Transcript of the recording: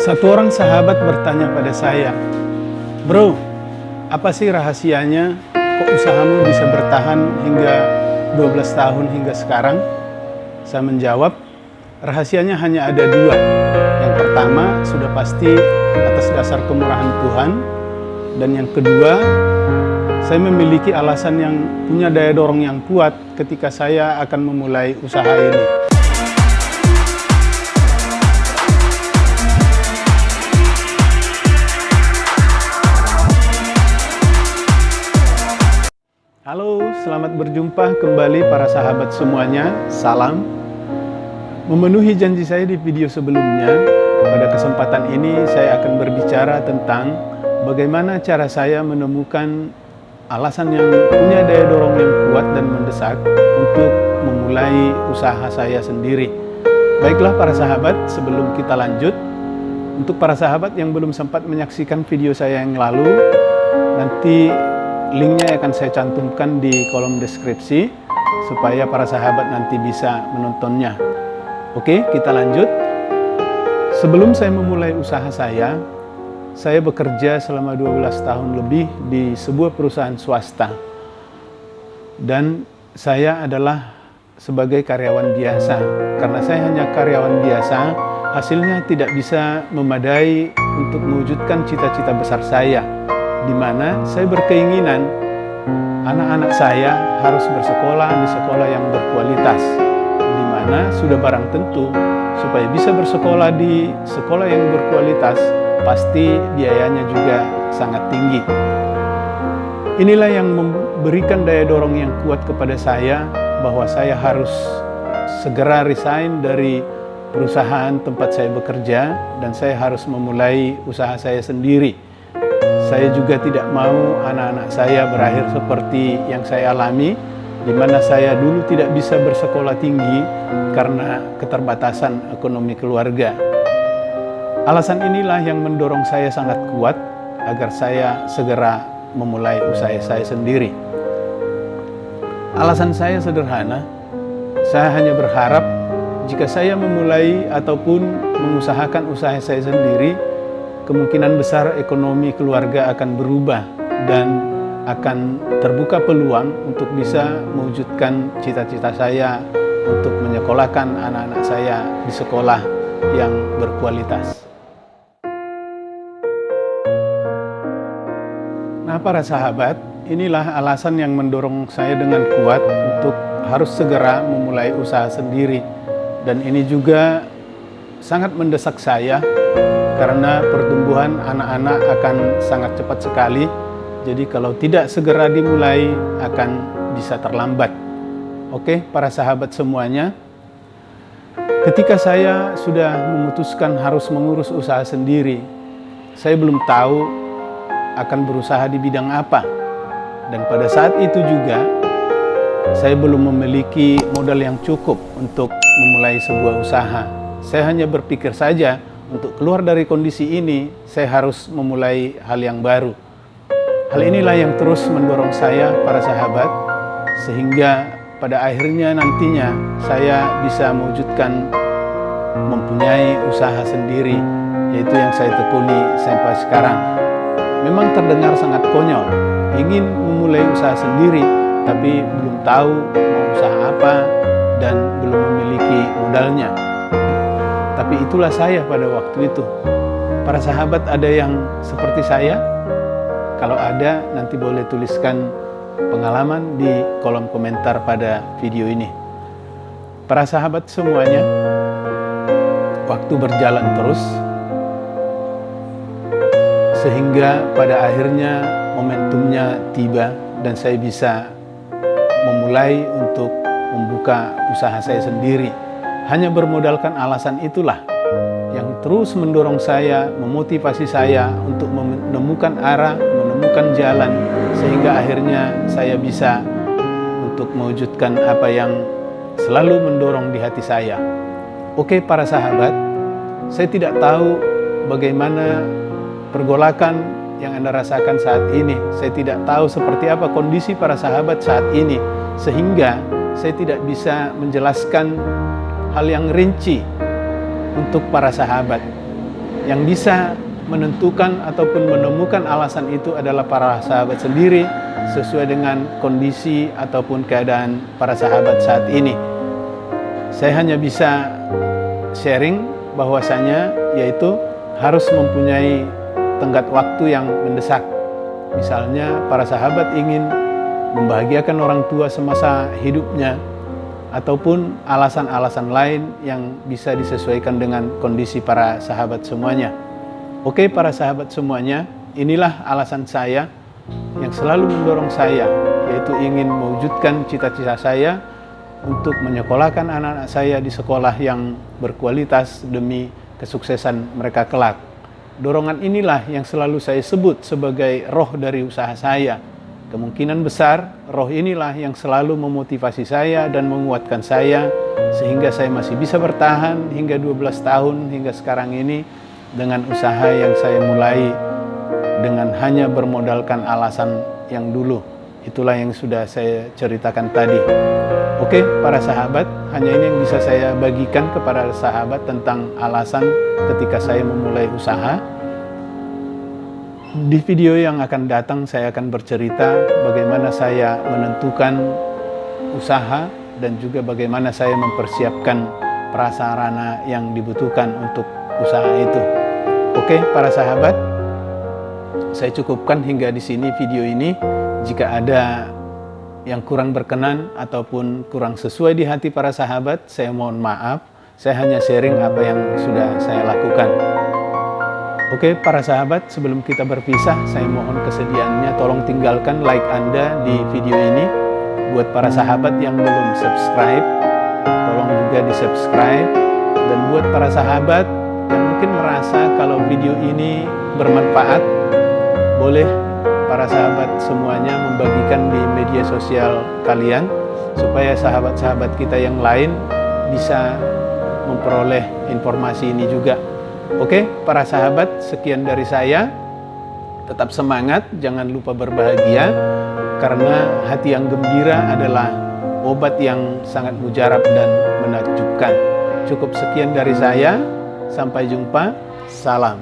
Satu orang sahabat bertanya pada saya, "Bro, apa sih rahasianya kok usahamu bisa bertahan hingga 12 tahun hingga sekarang?" Saya menjawab, rahasianya hanya ada dua. Yang pertama sudah pasti atas dasar kemurahan Tuhan. Dan yang kedua, saya memiliki alasan yang punya daya dorong yang kuat ketika saya akan memulai usaha ini. Halo, selamat berjumpa kembali para sahabat semuanya. Salam. Memenuhi janji saya di video sebelumnya, pada kesempatan ini saya akan berbicara tentang bagaimana cara saya menemukan alasan yang punya daya dorong yang kuat dan mendesak untuk memulai usaha saya sendiri. Baiklah para sahabat, sebelum kita lanjut, untuk para sahabat yang belum sempat menyaksikan video saya yang lalu, nanti linknya akan saya cantumkan di kolom deskripsi supaya para sahabat nanti bisa menontonnya. Oke, kita lanjut. Sebelum saya memulai usaha saya bekerja selama 12 tahun lebih di sebuah perusahaan swasta. Dan saya adalah sebagai karyawan biasa. Karena saya hanya karyawan biasa, hasilnya tidak bisa memadai untuk mewujudkan cita-cita besar saya, di mana saya berkeinginan anak-anak saya harus bersekolah di sekolah yang berkualitas, di mana sudah barang tentu supaya bisa bersekolah di sekolah yang berkualitas pasti biayanya juga sangat tinggi. Inilah yang memberikan daya dorong yang kuat kepada saya bahwa saya harus segera resign dari perusahaan tempat saya bekerja dan saya harus memulai usaha saya sendiri. Saya juga tidak mau anak-anak saya berakhir seperti yang saya alami, di mana saya dulu tidak bisa bersekolah tinggi karena keterbatasan ekonomi keluarga. Alasan inilah yang mendorong saya sangat kuat agar saya segera memulai usaha saya sendiri. Alasan saya sederhana, saya hanya berharap jika saya memulai ataupun mengusahakan usaha saya sendiri, kemungkinan besar ekonomi keluarga akan berubah dan akan terbuka peluang untuk bisa mewujudkan cita-cita saya untuk menyekolahkan anak-anak saya di sekolah yang berkualitas. Nah, para sahabat, inilah alasan yang mendorong saya dengan kuat untuk harus segera memulai usaha sendiri. Dan ini juga sangat mendesak saya karena pertumbuhan anak-anak akan sangat cepat sekali. Jadi kalau tidak segera dimulai akan bisa terlambat. Oke, para sahabat semuanya, ketika saya sudah memutuskan harus mengurus usaha sendiri, saya belum tahu akan berusaha di bidang apa. Dan pada saat itu juga saya belum memiliki modal yang cukup untuk memulai sebuah usaha. Saya hanya berpikir saja, untuk keluar dari kondisi ini, saya harus memulai hal yang baru. Hal inilah yang terus mendorong saya, para sahabat, sehingga pada akhirnya nantinya saya bisa mewujudkan mempunyai usaha sendiri, yaitu yang saya tekuni sampai sekarang. Memang terdengar sangat konyol, ingin memulai usaha sendiri, tapi belum tahu mau usaha apa dan belum memiliki modalnya. Tapi itulah saya pada waktu itu. Para sahabat ada yang seperti saya? Kalau ada, nanti boleh tuliskan pengalaman di kolom komentar pada video ini. Para sahabat semuanya, waktu berjalan terus, sehingga pada akhirnya momentumnya tiba dan saya bisa memulai untuk membuka usaha saya sendiri. Hanya bermodalkan alasan itulah yang terus mendorong saya, memotivasi saya untuk menemukan arah, menemukan jalan, sehingga akhirnya saya bisa untuk mewujudkan apa yang selalu mendorong di hati saya. Oke, para sahabat, saya tidak tahu bagaimana pergolakan yang Anda rasakan saat ini. Saya tidak tahu seperti apa kondisi para sahabat saat ini, sehingga saya tidak bisa menjelaskan hal yang rinci untuk para sahabat. Yang bisa menentukan ataupun menemukan alasan itu adalah para sahabat sendiri sesuai dengan kondisi ataupun keadaan para sahabat saat ini. Saya hanya bisa sharing bahwasanya yaitu harus mempunyai tenggat waktu yang mendesak. Misalnya para sahabat ingin membahagiakan orang tua semasa hidupnya, ataupun alasan-alasan lain yang bisa disesuaikan dengan kondisi para sahabat semuanya. Oke, para sahabat semuanya, inilah alasan saya yang selalu mendorong saya, yaitu ingin mewujudkan cita-cita saya untuk menyekolahkan anak-anak saya di sekolah yang berkualitas demi kesuksesan mereka kelak. Dorongan inilah yang selalu saya sebut sebagai roh dari usaha saya. Kemungkinan besar roh inilah yang selalu memotivasi saya dan menguatkan saya sehingga saya masih bisa bertahan hingga 12 tahun hingga sekarang ini dengan usaha yang saya mulai dengan hanya bermodalkan alasan yang dulu. Itulah yang sudah saya ceritakan tadi. Oke, para sahabat, hanya ini yang bisa saya bagikan kepada sahabat tentang alasan ketika saya memulai usaha. Di video yang akan datang saya akan bercerita bagaimana saya menentukan usaha dan juga bagaimana saya mempersiapkan prasarana yang dibutuhkan untuk usaha itu. Oke, para sahabat, saya cukupkan hingga di sini video ini. Jika ada yang kurang berkenan ataupun kurang sesuai di hati para sahabat, saya mohon maaf. Saya hanya sharing apa yang sudah saya lakukan. Oke, para sahabat, sebelum kita berpisah, saya mohon kesediaannya tolong tinggalkan like Anda di video ini. Buat para sahabat yang belum subscribe, tolong juga di-subscribe. Dan buat para sahabat yang mungkin merasa kalau video ini bermanfaat, boleh para sahabat semuanya membagikan di media sosial kalian supaya sahabat-sahabat kita yang lain bisa memperoleh informasi ini juga. Oke, para sahabat, sekian dari saya. Tetap semangat, jangan lupa berbahagia, karena hati yang gembira adalah obat yang sangat mujarab dan menakjubkan. Cukup sekian dari saya, sampai jumpa, salam.